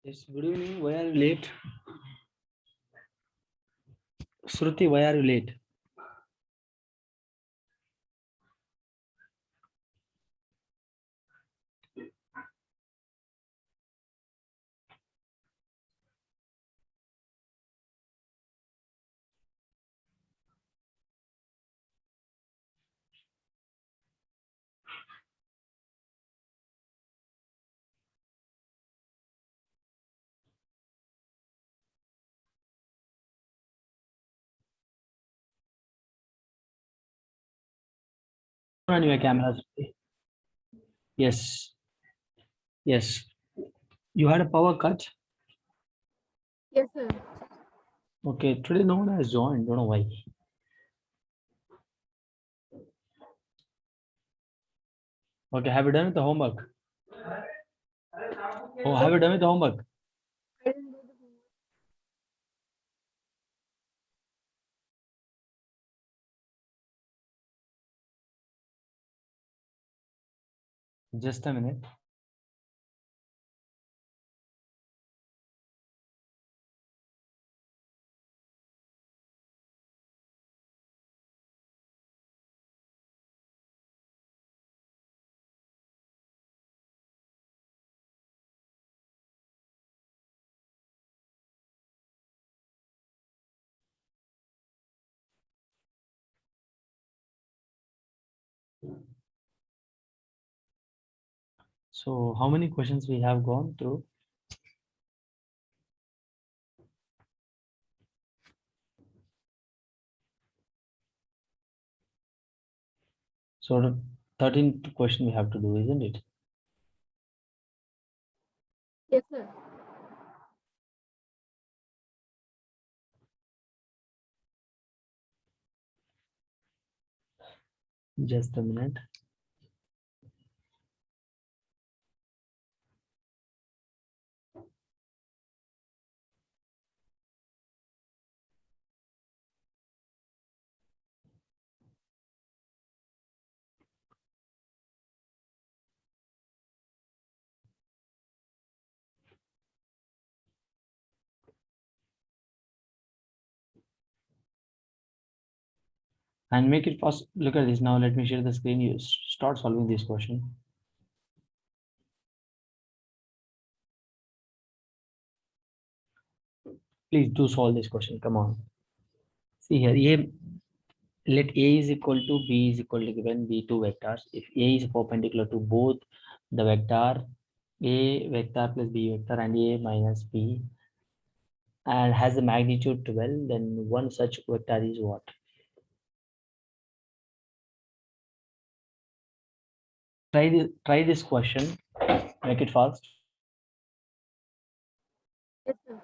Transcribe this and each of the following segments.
Yes, good evening. Why are you late? Shruti, why are you late? Turn on your camera, Shruti. Yes, yes. You had a power cut. Yes, sir. Okay, today no one has joined. Don't know why. Okay, have you done with the homework? Oh, have you done with the homework? I didn't do the homework. Just a minute. So, how many questions we have gone through? So, 13th question we have to do, isn't it? Yes, sir. Just a minute. And make it fast. Look at this now. Let me share the screen. You start solving this question. Please do solve this question. Come on. See here. Let A is equal to B is equal to given B two vectors. If A is perpendicular to both the vector A vector plus B vector and A minus B and has the magnitude 12, then one such vector is what? Try this question. Make it fast. Yes, sir.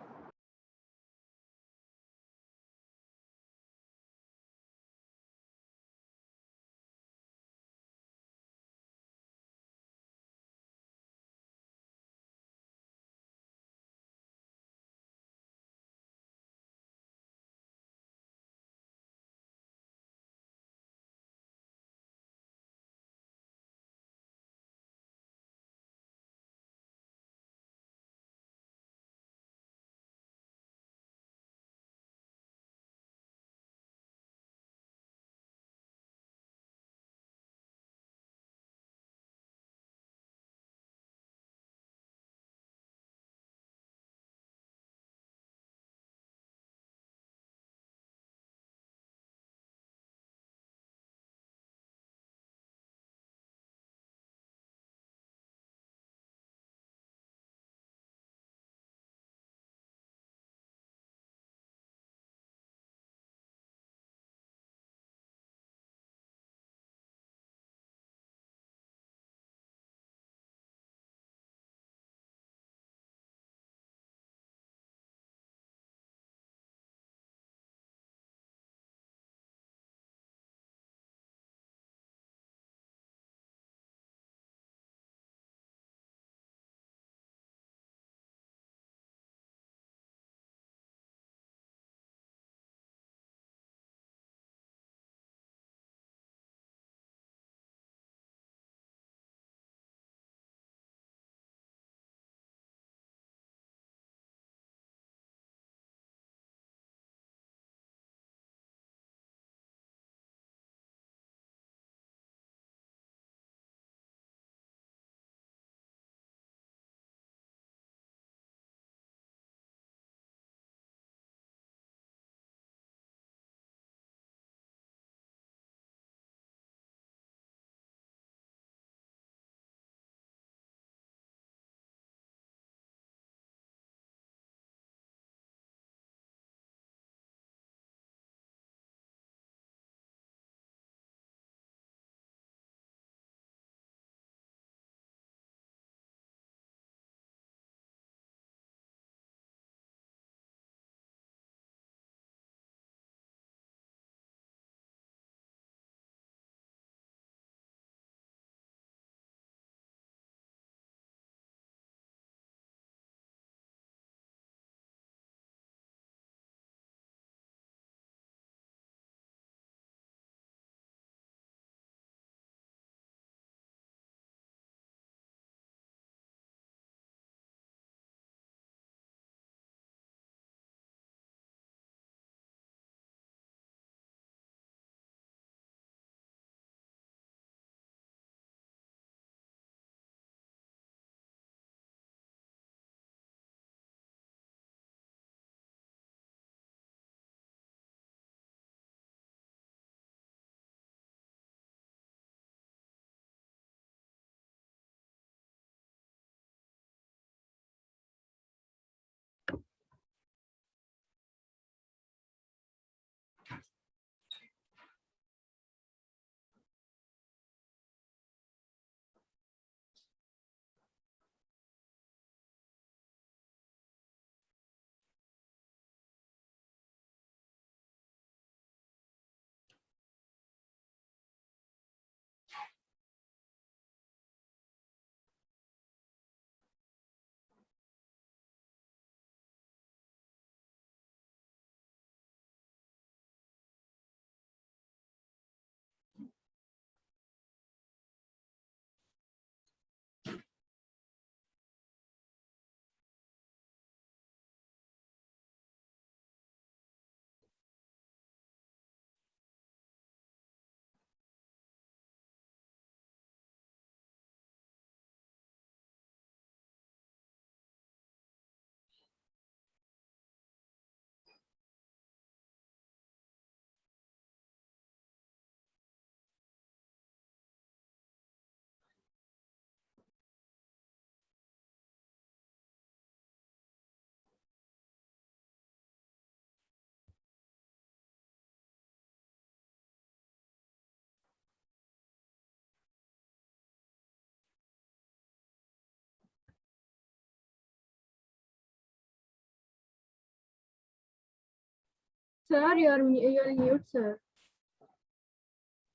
Sir, you're mute, sir.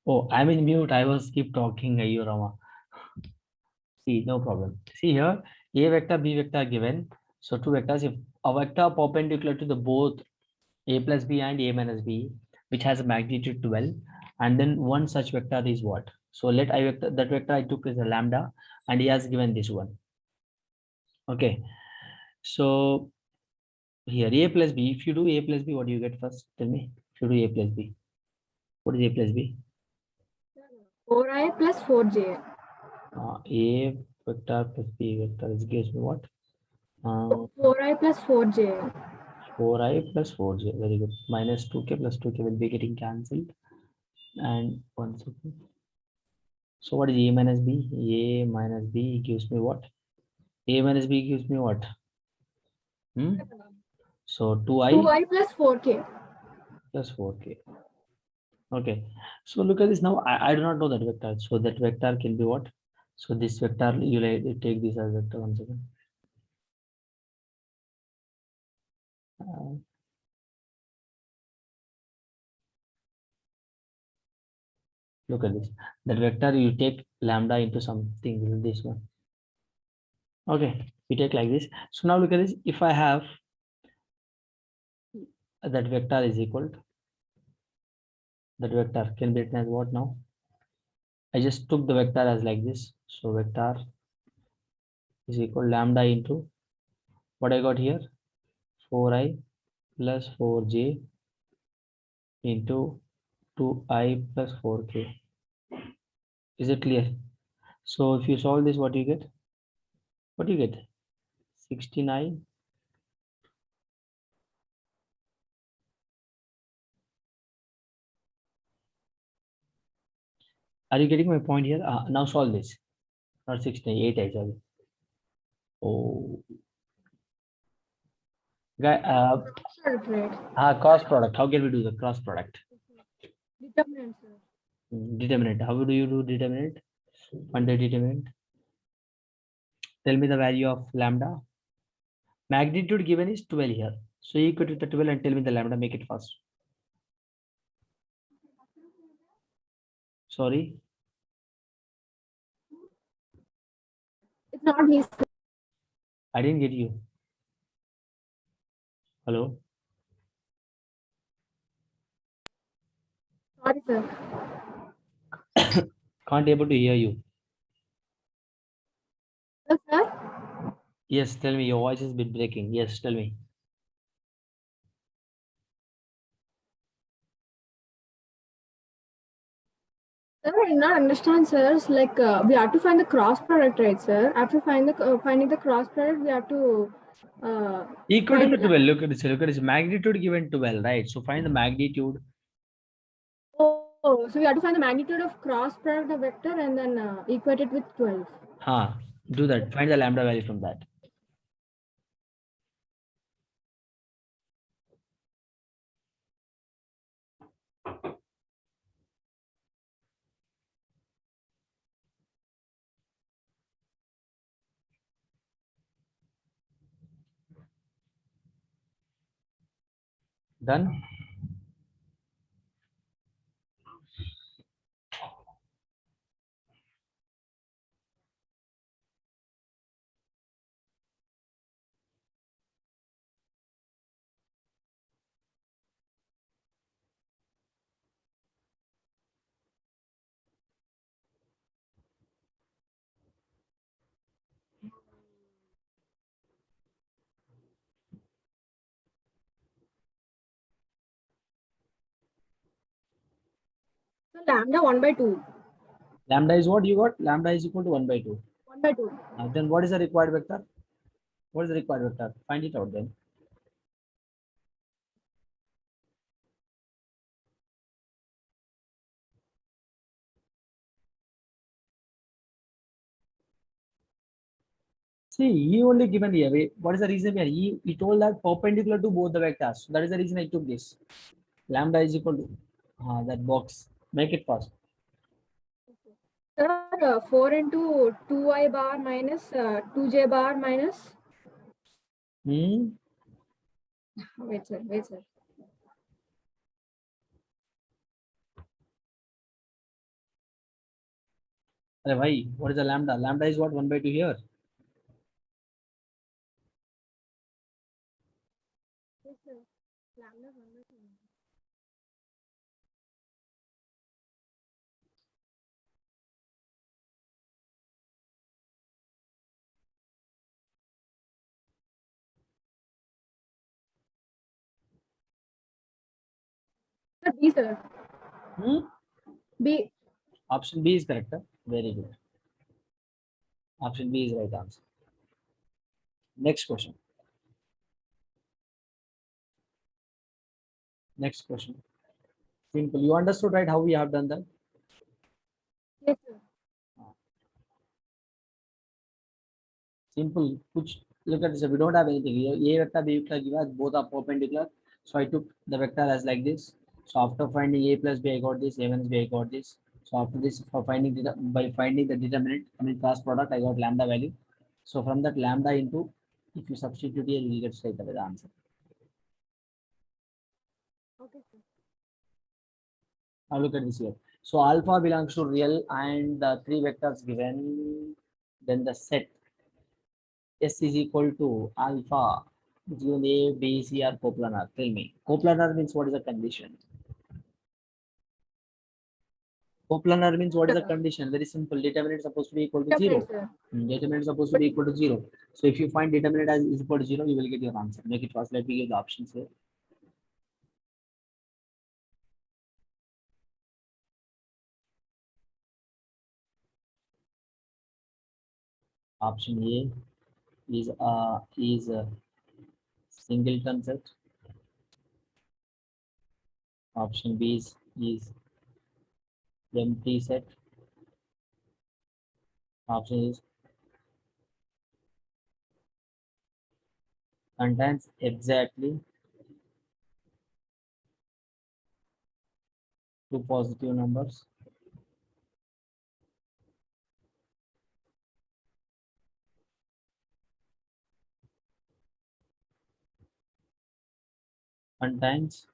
Oh, I'm in mute. I was keep talking, Ayyo Rama. See, no problem. See here, A vector, B vector given. So two vectors, if a vector perpendicular to the both A plus B and A minus B, which has a magnitude 12, and then one such vector is what? So let I vector, that vector I took is a lambda, and he has given this one. Okay. So here A plus B, if you do A plus B, what do you get first? Tell me. If you do A plus B, what is A plus B? 4i plus 4j. A vector plus B vector is gives me what? 4i plus 4j. 4i plus 4j. Very good. Minus 2k plus 2k will be getting cancelled. And 1 second. So what is A minus B? A minus B gives me what? A minus B gives me what? So 2i 2i plus 4k. plus 4k. Okay. So look at this now. I do not know that vector. So that vector can be what? So this vector, you take this as vector. 1 second. Look at this. That vector you take lambda into something, this one. Okay, we take like this. So now look at this. If I have that vector is equal to, that vector can be written as what now? I just took the vector as like this. So vector is equal lambda into what I got here? 4i plus 4j into 2i plus 4k. Is it clear? So if you solve this, what do you get? What do you get? 69. Are you getting my point here? Now solve this. Not 68, actually. Oh, guy, cross product. How can we do the cross product? Determinant, sir. Determinant. How do you do determinant? Find the determinant. Tell me the value of lambda. Magnitude given is 12 here. So equal to the 12 and tell me the lambda. Make it fast. Sorry. It's not me, sir. I didn't get you. Hello. Sorry, sir. Can't able to hear you. Yes, sir. Yes, tell me. Your voice has been breaking. Yes, tell me. Sir, I did not understand, sir. It's like we have to find the cross product, right, sir? After finding the cross product, we have to Equal to find the 12. Look at this. Look at this. Magnitude given 12, right? So find the magnitude. Oh, so we have to find the magnitude of cross product of vector and then equate it with 12. Do that. Find the lambda value from that. Done. So lambda 1 by 2. Lambda is what you got? Lambda is equal to 1 by 2. 1 by 2. Then what is the required vector? What is the required vector? Find it out then. See, he only given here. What is the reason here? He told that perpendicular to both the vectors. So that is the reason I took this. Lambda is equal to that box. Make it fast. Sir, 4 into 2i bar minus 2j bar minus. Wait, sir. Why? What is the lambda? Lambda is what? 1 by 2 here. Yes, sir. Lambda 1/2. Sir, B, sir. Hmm? B. Option B is correct. Huh? Very good. Option B is right answer. Next question. Next question. Simple. You understood, right, how we have done that? Yes, sir. Simple. Which, look at this. We don't have anything here. A vector, B vector given. Both are perpendicular. So I took the vector as like this. So after finding A plus B, I got this. A minus B, I got this. So after this, for finding by finding the determinant, I mean cross product, I got lambda value. So from that lambda into, if you substitute here, you will get straight away the answer. Okay, sir. Now look at this here. So alpha belongs to real and the three vectors given, then the set S is equal to alpha given A, B, C are coplanar. Tell me. Coplanar means what is the condition? Coplanar means what is the condition? Very simple. Determinant is supposed to be equal to Determinant, 0. sir. Determinant is supposed to be equal to 0. So if you find determinant as is equal to 0, you will get your answer. Make it fast. Let me give the options here. Option A is a singleton set. Option B is empty set. Option is contains exactly two positive numbers. Contains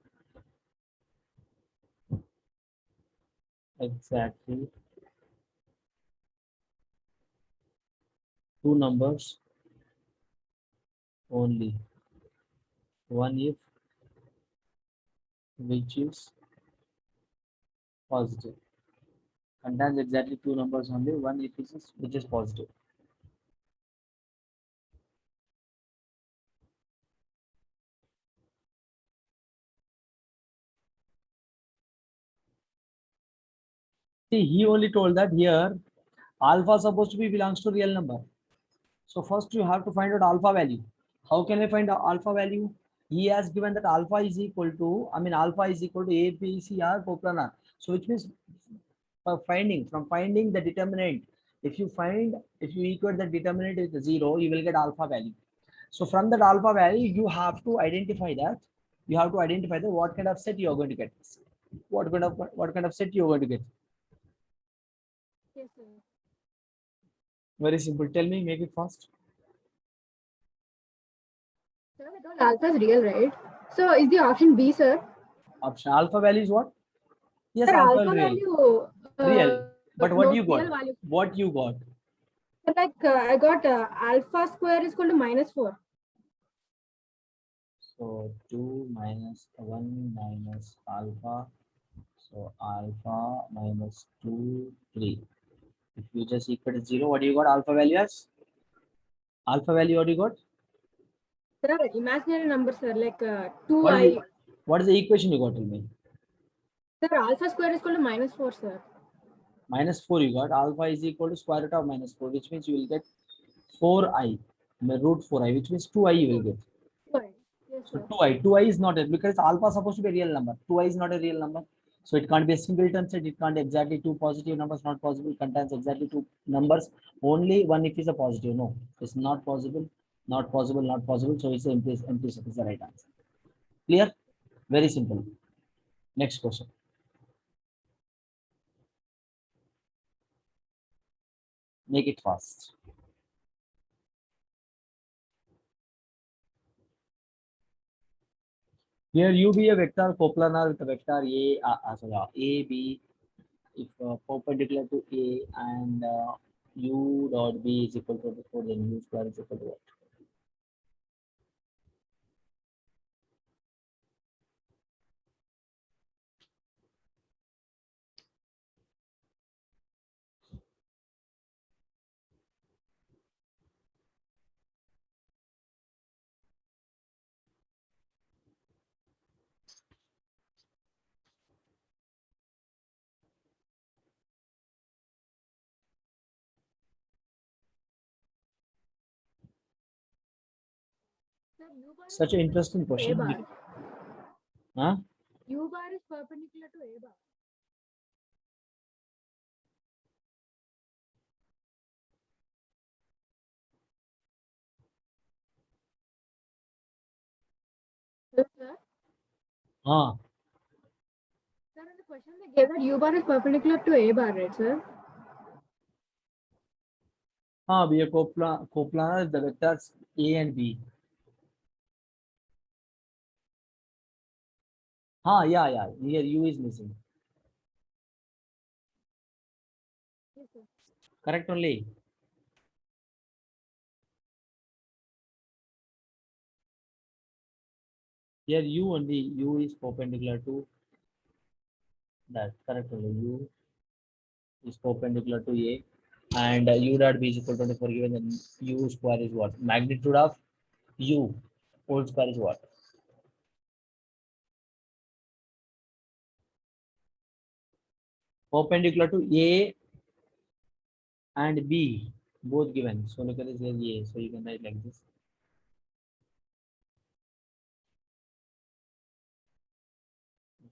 exactly two numbers only. One if which is positive. Contains exactly two numbers only. One if is which is positive. See, he only told that here alpha supposed to be belongs to real number. So first you have to find out alpha value. How can I find the alpha value? He has given that alpha is equal to, alpha is equal to A, B, C, R, coplanar. So which means from finding the determinant, if you equate the determinant with 0, you will get alpha value. So from that alpha value, you have to identify that. You have to identify that what kind of set you are going to get. What kind of set you are going to get. Yes, sir. Very simple. Tell me, make it fast. Sir, I told alpha is real, right? So is the option B, sir? Option alpha value is what? Yes, Sir, alpha alpha real. value. Real. But No what you real got? value. What you got? So like I got alpha square is equal to -4. So 2 minus 1 minus alpha. So alpha minus 2, 3. If you just equal to 0, what do you got? Alpha value as? Alpha value, what do you got? Sir, imaginary number, sir, like What is 2i. the, what is the equation you got? Tell me. Sir, alpha square is equal to -4, sir. Minus 4 you got. Alpha is equal to square root of minus 4, which means you will get 4i. Root 4i, which means 2i you will get. 2i. Yes, So sir. 2i is not it because alpha is supposed to be a real number. 2i is not a real number. So it can't be a singleton set. It can't be exactly two positive numbers. Not possible. Contains exactly two numbers. Only one if is a positive. No, it's not possible. Not possible. Not possible. So it's empty set is the right answer. Clear? Very simple. Next question. Make it fast. Here U be a vector coplanar with a vector A, sorry, A, B, if perpendicular to A and u dot B is equal to 24, then u square is equal to what? Sir, U bar is Such an interesting perpendicular to A question. bar. Huh? U bar is perpendicular to A bar. Yes, sir. Ah, Sir, in the question they gave that U bar is perpendicular to A bar, right, sir? we are coplanar the vectors A and B. Yeah. Here U is missing. Yes, sir. Correct only. Here U only, U is perpendicular to that. Correct only. U is perpendicular to A and U dot B is equal to 24 given, then U square is what? Magnitude of U whole square is what? Perpendicular to A and B, both given. So look at this, here A. So you can write like this.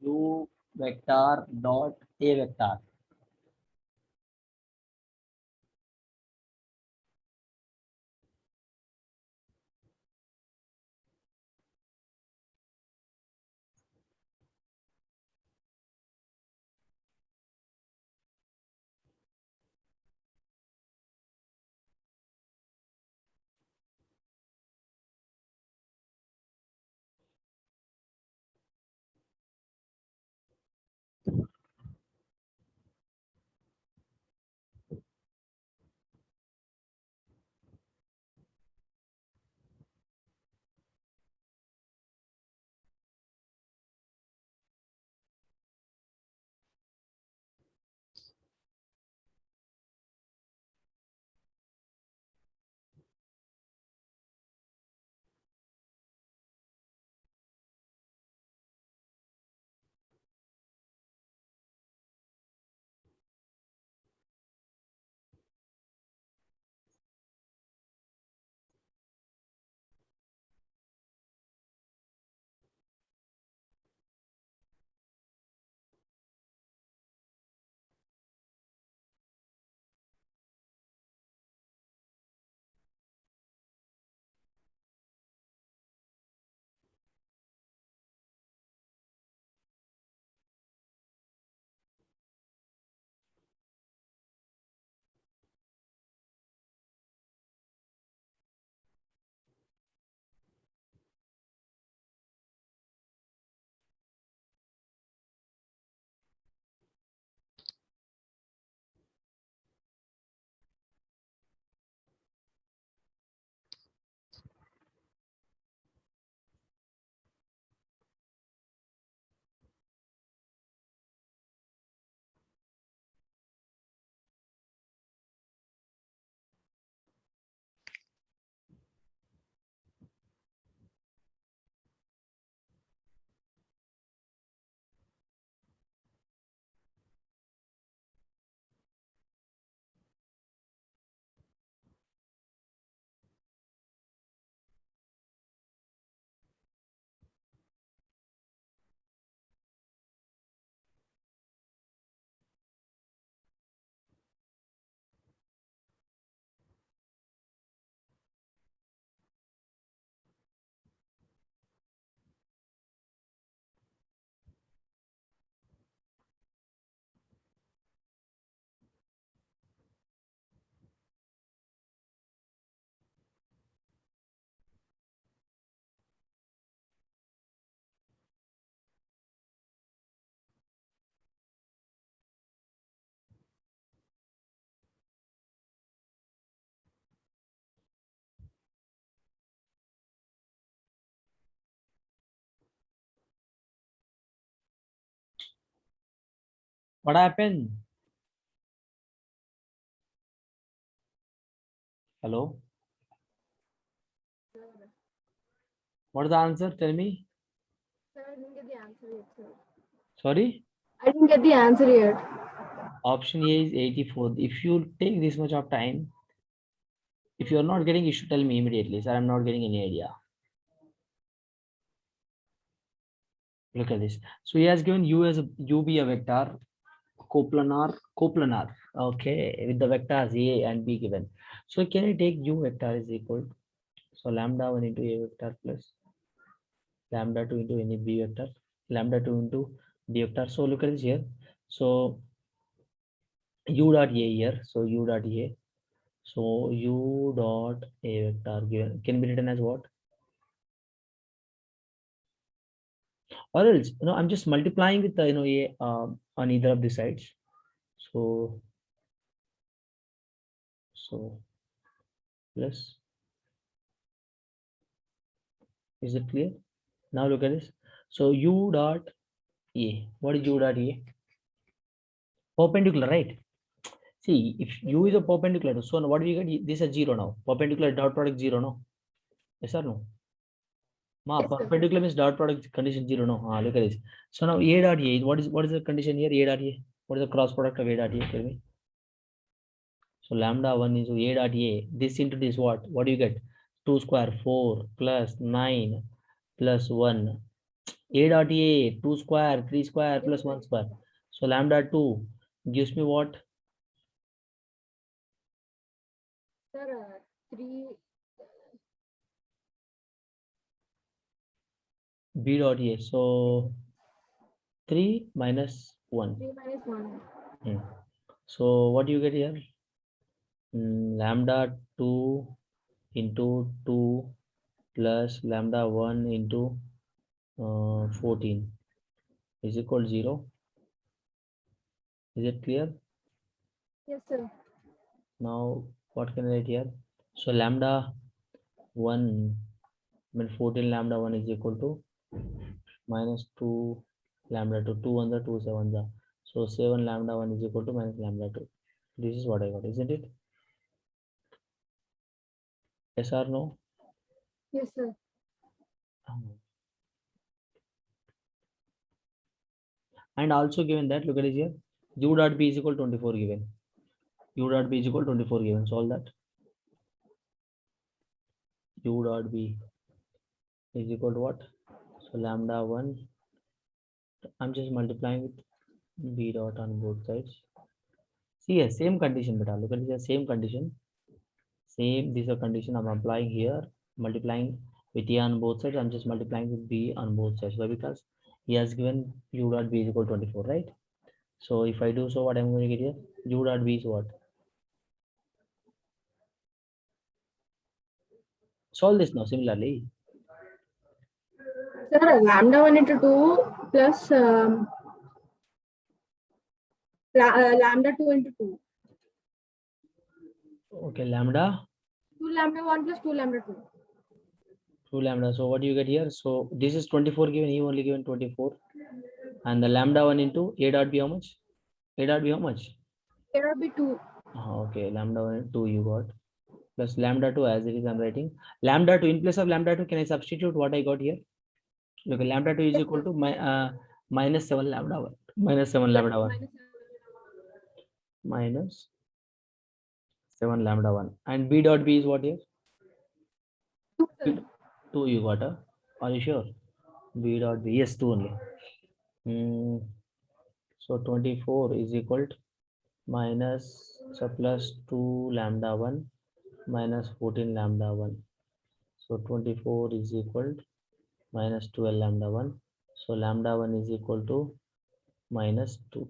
U vector dot A vector. What happened? Hello? What is the answer? Tell me. Sir, I didn't get the answer yet, sir. Sorry? I didn't get the answer yet. Option A is 84. If you take this much of time, if you're not getting, you should tell me immediately. Sir, I'm not getting any idea. Look at this. So he has given u as u be a vector, coplanar. Okay, with the vectors a and b given. So can I take u vector is equal? So lambda 1 into a vector plus lambda 2 into any b vector, lambda 2 into b vector. So look at this here. So u dot a here. So u dot a. So u dot a vector given can be written as what? Or else, I'm just multiplying with the a on either of the sides. So plus. Is it clear? Now look at this. So u dot a. What is u dot a? Perpendicular, right? See, if u is a perpendicular, so what do we get? This is 0 now. Perpendicular dot product 0, no? Yes or no? Ma, Yes, sir. perpendicular means dot product condition 0, no? Look at this. So now a dot a. What is the condition here? A dot a. What is the cross product of a dot a? Tell me. So lambda 1 is a dot a. This into this what? What do you get? 2 square 4 plus 9 plus 1. A dot a 2 square 3 square plus 1 square. So lambda 2 gives me what? Sir, 3. B dot a. So 3 minus 1. 3 minus 1. So what do you get here? Lambda 2 into 2 plus lambda 1 into 14 is equal to 0. Is it clear? Yes, sir. Now what can I write here? So lambda 1 14 lambda 1 is equal to minus 2 lambda 2. 2 on the 2 7 the. So 7 lambda 1 is equal to minus lambda 2. This is what I got, isn't it? Yes or no? Yes, sir. And also given that, look at it here, u dot b is equal to 24 given. U dot b is equal to 24 given. Solve that. U dot b is equal to what? So lambda 1. I'm just multiplying with b dot on both sides. See here, same condition, beta. Look at this, same condition. Same, this is a condition I'm applying here, multiplying with a on both sides. I'm just multiplying with b on both sides. Why? Because he has given u dot b is equal to 24, right? So if I do so, what I'm going to get here? U dot b is what? Solve this now similarly. Sir, lambda 1 into 2 plus lambda 2 into 2. Okay, lambda 2 lambda 1 plus 2 lambda 2. 2 lambda. So what do you get here? So this is 24 given, he only given 24. And the lambda 1 into a dot b how much? A dot b how much? There will be 2. Okay, lambda 1 2 you got. Plus lambda 2 as it is I'm writing. Lambda 2 in place of lambda 2, can I substitute what I got here? Look, lambda 2 is equal to minus 7 lambda 1. Minus 7 lambda 1. Minus 7 lambda 1. And b dot b is what here? 2, sir. 2 you got. Are you sure? B dot b, yes, 2 only. So 24 is equal to minus, so plus 2 lambda 1 minus 14 lambda 1. So 24 is equal to minus 12 lambda 1. So lambda 1 is equal to minus 2.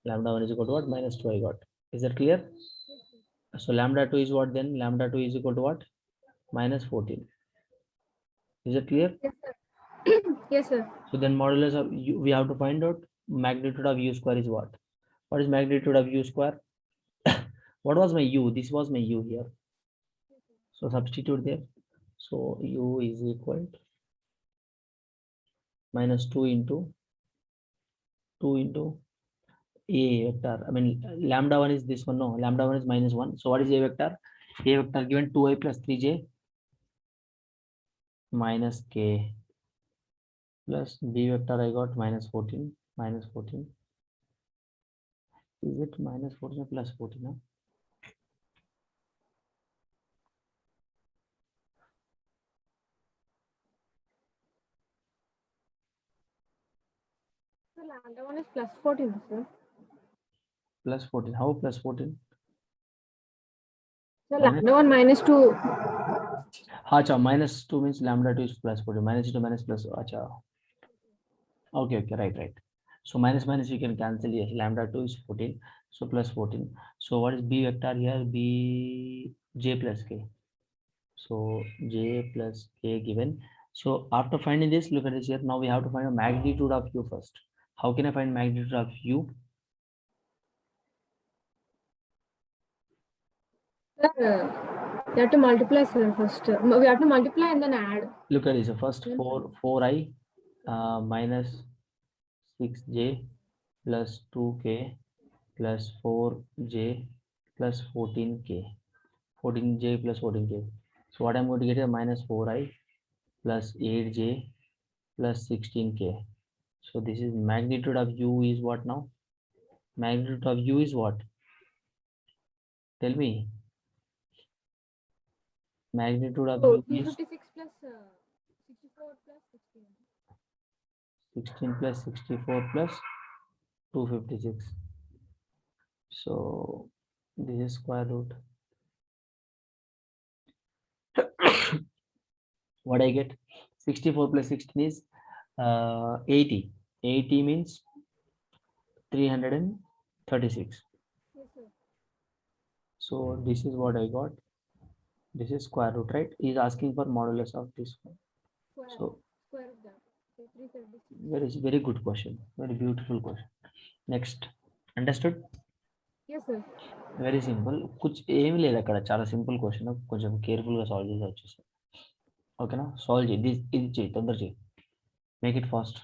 Lambda 1 is equal to what? Minus 2 I got. Is that clear? So lambda 2 is what then? Lambda 2 is equal to what? Minus 14. Is it clear? Yes, sir. Yes, sir. So then modulus of u, we have to find out magnitude of u square is what? What is magnitude of u square? What was my u? This was my u here. So substitute there. So u is equal to minus 2 into A vector. I mean, lambda 1 is this one. No, lambda 1 is -1. So what is A vector? A vector given 2i plus 3j minus k plus B vector I got -14, -14. Is it -14 or +14? Huh? So lambda 1 is plus 14, sir. +14. How +14? So Minus. lambda 1 minus 2. Acha, -2 means lambda 2 is +14. -2 minus plus. Acha. Okay, okay, right. So minus minus we can cancel. Yes, lambda 2 is 14. So +14. So what is B vector here? B j plus k. So j plus k given. So after finding this, look at this here. Now we have to find a magnitude of u first. How can I find magnitude of u? Sir, you have to multiply, sir, first. We have to multiply and then add. Look at this. First Then 4i minus 6j plus 2k plus 4j plus 14k. 14j plus 14k. So what I'm going to get is -4i plus 8j plus 16k. So this is magnitude of u is what now? Magnitude of u is what? Tell me. Magnitude of so u is 256 plus 64 plus 16. 16 plus 64 plus 256. So this is square root. What I get? 64 plus 16 is 80. 80 means 336. Yes, sir. So this is what I got. This is square root, right? He's asking for modulus of this one. Square. So Square of that. Okay, 336. very good question. Very beautiful question. Next. Understood? Yes, sir. Very simple కుచ్ ఏమి లేదు అక్కడ చాలా simple question కొంచెం కేర్ఫుల్గా solve చేసి వచ్చేసాయి ఓకేనా సాల్వ్ చేయి ఇది చేయి తొందర చేయి make it fast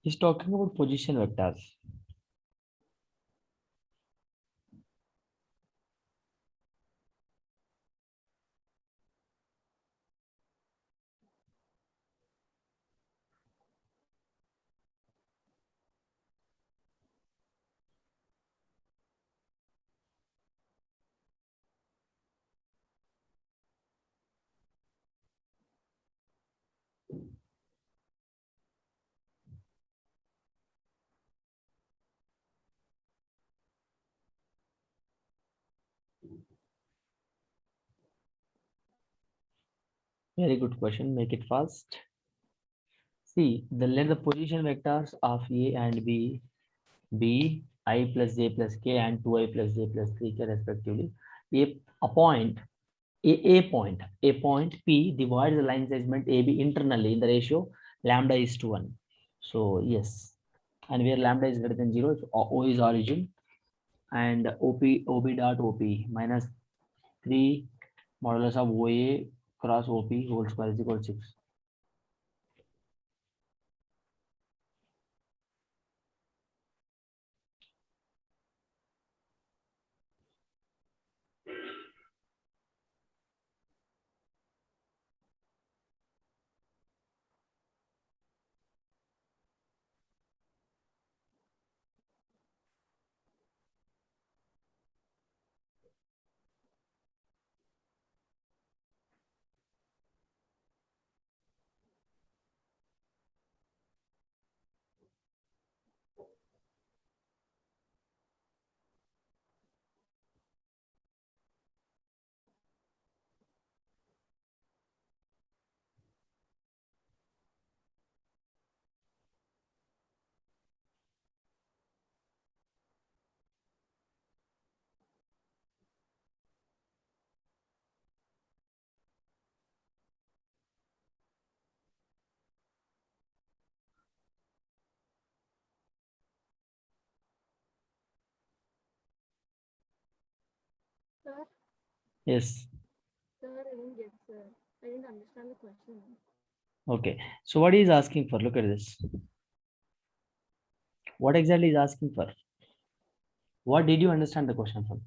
is talking about position vectors very good question make it fast see let the position vectors of a and b I plus j plus k and 2i plus j plus 3k respectively a point a point P divides the line segment AB internally in the ratio lambda is to 1. So yes, and where lambda is greater than 0, O is origin and OB dot OP minus 3 modulus of OA cross OP whole square is equal to 6. Sir, Yes. sir, I didn't get, sir. I didn't understand the question. Okay. So what he is asking for? Look at this. What exactly is asking for? What did you understand the question from?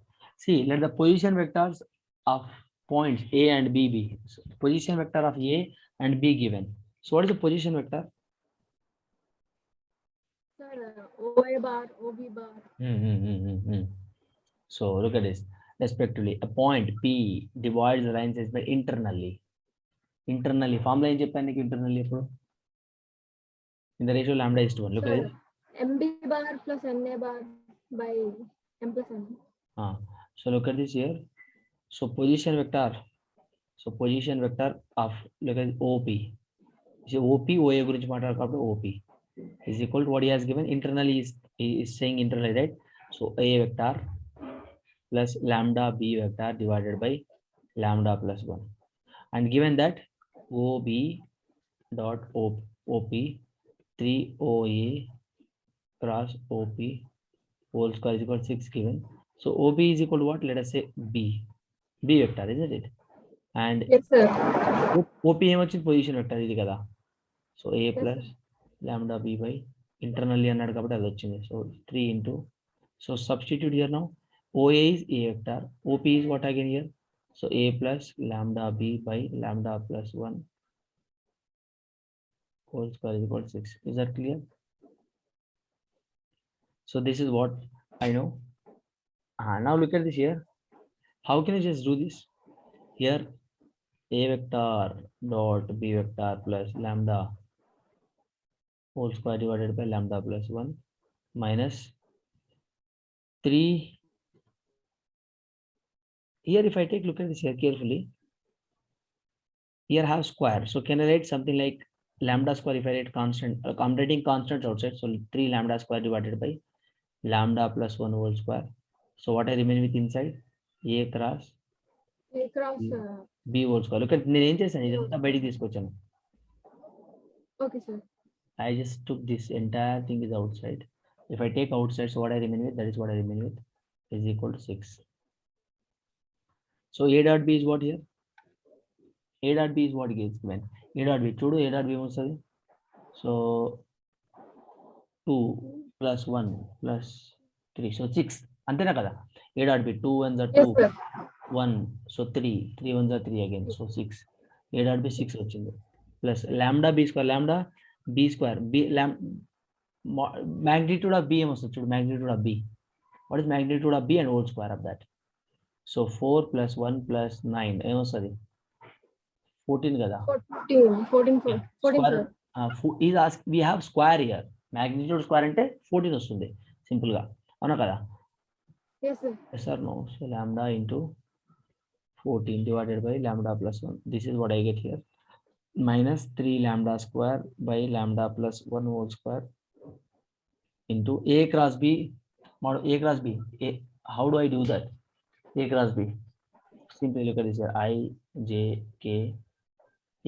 See, let the position vectors of points A and B be. So, position vector of A and B given. So what is the position vector? Sir, OA bar, OB bar. So look at this. Respectively, a point P divides the line segment internally. Internally, formula ఏం చెప్పాను నీకు internally ఎప్పుడు? In the ratio lambda is to 1. Look at Sir, it. MB bar plus NA bar by M plus N. So look at this here. So position vector. So position vector of look at OP. So OP OA గురించి మాట్లాడుకున్నప్పుడు OP is equal to what he has given internally is saying internally, right? So A vector plus lambda B vector divided by lambda plus 1. And given that OB dot OP 3OA cross OP whole square is equal to 6 given. So OB is equal to what? Let us say B vector, isn't it? And Yes, sir. OP ఏమొచ్చింది position vector ఇది కదా. So A Yes, plus lambda B by internally అన్నాడు కాబట్టి అది వచ్చింది. So 3 into, so substitute here now. OA is A vector. OP is what again here? So A plus lambda B by lambda plus 1 whole square is equal to 6. Is that clear? So this is what I know. Now look at this here. How can I just do this? Here A vector dot B vector plus lambda whole square divided by lambda plus 1 minus 3. Here if I take look at this here carefully, here I have square. So can I write something like lambda square if I write constant? I'm writing constants outside. So 3 lambda square divided by lambda plus 1 whole square. So what I remain with inside? A cross A cross. B whole square. Look at నేను ఏం చేశాను ఇదంతా బయటికి తీసుకొచ్చాను. Okay, sir. I just took this entire thing is outside. If I take outside, so what I remain with, that is what I remain with, is equal to 6. So A dot B is what here? A dot B is what gives given. A dot B, చూడు A dot B వస్తుంది. So 2 plus 1 plus 3, so 6. అంతేనా కదా? A dot B, 2 ones are 2, Yes, sir. 1, so 3 ones are 3 again, so 6. A dot B 6 వచ్చింది. Plus lambda B square, lambda B square, magnitude of B ఏమొస్తుంది చూడు, magnitude of B. What is magnitude of B and whole square of that? So 4 plus 1 plus 9 ఏమొస్తుంది? 14 కదా. 14, Square, sir. is ask, we have square here. Magnitude square అంటే 14 వస్తుంది simple గా, అవునా కదా? Yes, sir. Yes or no? So lambda into 14 divided by lambda plus 1. This is what I get here. Minus 3 lambda square by lambda plus 1 whole square into A cross B. Mod A cross B. How do I do that? A cross B. Simply look at this here. I, J, K,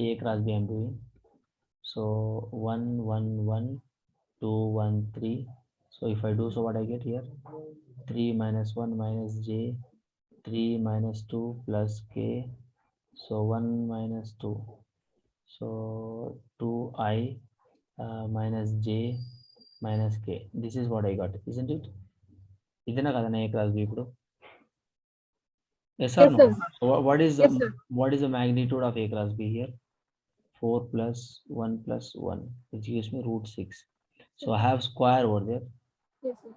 A cross B I'm doing. So 1, 1, 1, 2, 1, 3. So if I do, so what I get here? 3 minus 1 minus J, 3 minus 2 plus K. So 1 minus 2. So 2I minus J minus K. This is what I got, isn't it? ఇదేనా కదా A cross B ఇప్పుడు? Yes or Yes, no? sir. So what is Yes, sir. the magnitude of A cross B here? 4 plus 1 plus 1, which gives me root 6. So I have square over there, Yes, sir.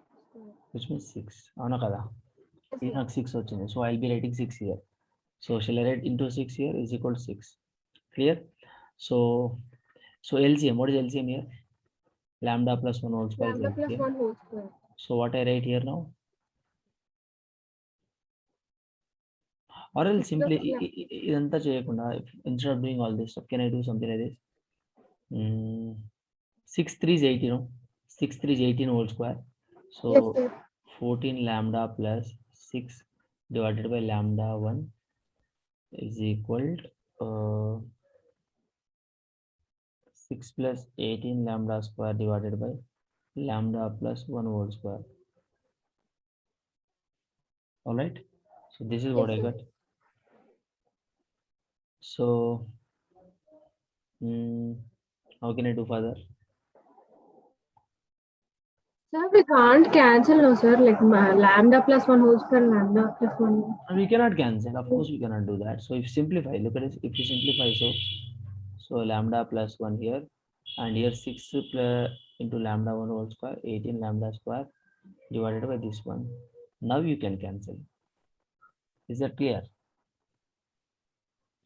which means 6. అవునా కదా? Yes, ఇది sir. నాకు 6 వచ్చింది. So I'll be writing 6 here. So shall I write into 6 here is equal to 6. Clear? So LCM, what is LCM here? Lambda plus 1 whole square is Lambda plus LCM. 1 whole square. So what I write here now? Or else simply ఇదంతా చేయకుండా, instead of doing all this stuff, can I do something like this? 6 3 is 18, no? 6 3 is 18 whole square. So Yes, sir. 14 lambda plus 6 divided by lambda 1 is equal to 6 plus 18 lambda square divided by lambda plus 1 whole square. All right. So So this is what I Yes, sir. got. So how can I do further? Sir, we can't cancel, no, sir. Like lambda plus 1 whole square, lambda plus 1. We cannot cancel. Of course, we cannot do that. So if you simplify, look at it. If you simplify, so lambda plus 1 here, and here 6 into lambda 1 whole square, 18 lambda square divided by this one. Now you can cancel. Is that clear?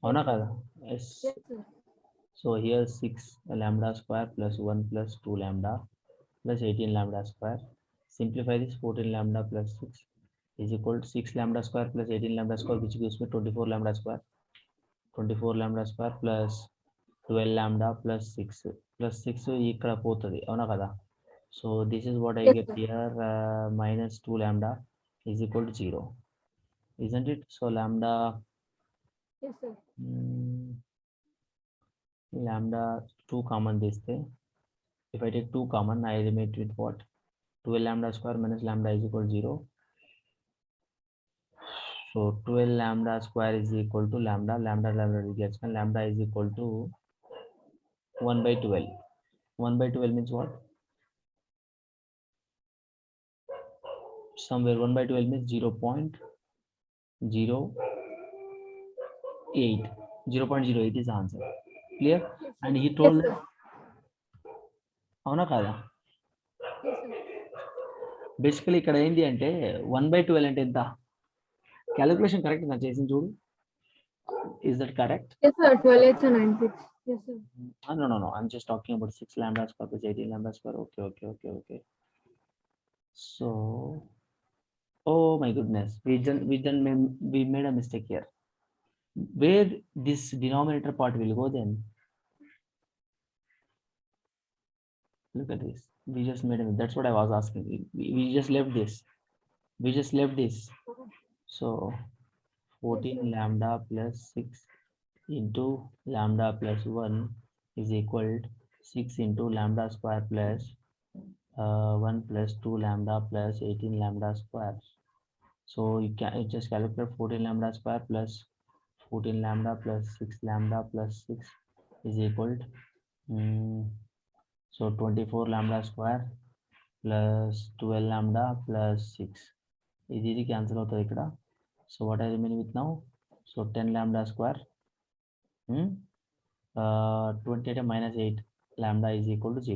Avuna kada? Yes. Yes, sir. So here 6 lambda square plus 1 plus 2 lambda plus 18 lambda square. Simplify this, 14 lambda plus 6 is equal to 6 lambda square plus 18 lambda square, which gives me 24 lambda square. 24 lambda square plus 12 lambda plus 6 ఇక్కడ పోతుంది అవునా కదా. So this is what I Yes, get sir. here, minus 2 lambda is equal to 0, isn't it? So lambda Yes, sir. lambda 2 common this thing. If I take 2 common, I remain with what? 12 lambda square minus lambda is equal to 0. So 12 lambda square is equal to lambda gets, and lambda is equal to 1 by 12. 1 by 12 means what? Somewhere 1 by 12 means 0.08. 0.08 is the answer. Clear? Yes, And sir. he told Yes, that, sir. అవునా కాదా? Yes, sir. Basically ఇక్కడ ఏంటి అంటే 1 by 12 అంటే ఎంత? Calculation correct నా చేసింది చూడు. Is that correct? Yes, sir. 12, 8, and 9, 6. Yes, sir. No. I'm just talking about 6 lambda square plus 18 lambda square. Okay. So, oh my goodness, we made a mistake here. Where this denominator part will go then? Look at this. We just made a, that's what I was asking. We just left this. So 14 lambda plus 6 into lambda plus 1 is equal to 6 into lambda square plus 1 plus 2 lambda plus 18 lambda square. So you just calculate 14 lambda square plus 14 lambda plus 6 lambda plus 6 is equal to so 24 lambda square plus 12 lambda plus 6. This cancel out ikkada. So what I remain with now? So 10 lambda square 28 minus 8 lambda is equal to 0.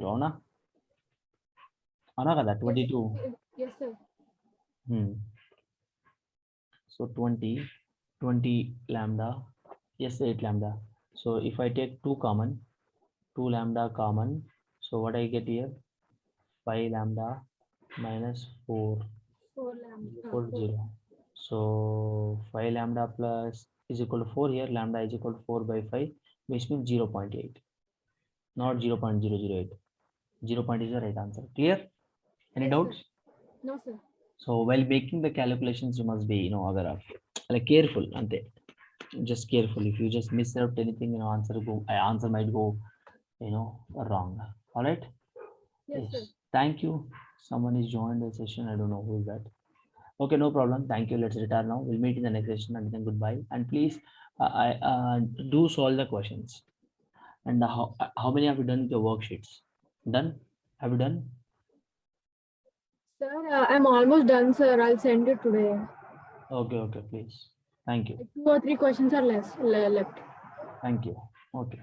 Avuna kada? 22. Yes, sir. So 20 lambda, yes, 8 lambda. So if I take 2 common, 2 lambda common, so what I get here? 5 lambda minus 4 lambda. equal to 0. So 5 lambda plus is equal to 4 here, lambda is equal to 4 by 5, which means 0.8, not 0.008. 0 point is the right answer. Clear? Any Yes, doubts? sir. No, sir. So while making the calculations, you must be, aware of, like, careful, ante. Just careful. If you just miss out anything, answer might go, wrong. All right. Yes, sir. Thank you. Someone is joined the session. I don't know who is that. Okay, no problem. Thank you. Let's retire now. We'll meet in the next session. And then goodbye. And please, do solve the questions. And how many have you done with your worksheets? Done? Have you done? Sir, I'm almost done, sir. I'll send it today. Okay, please. Thank you. 2 or 3 questions are left. Thank you. Okay.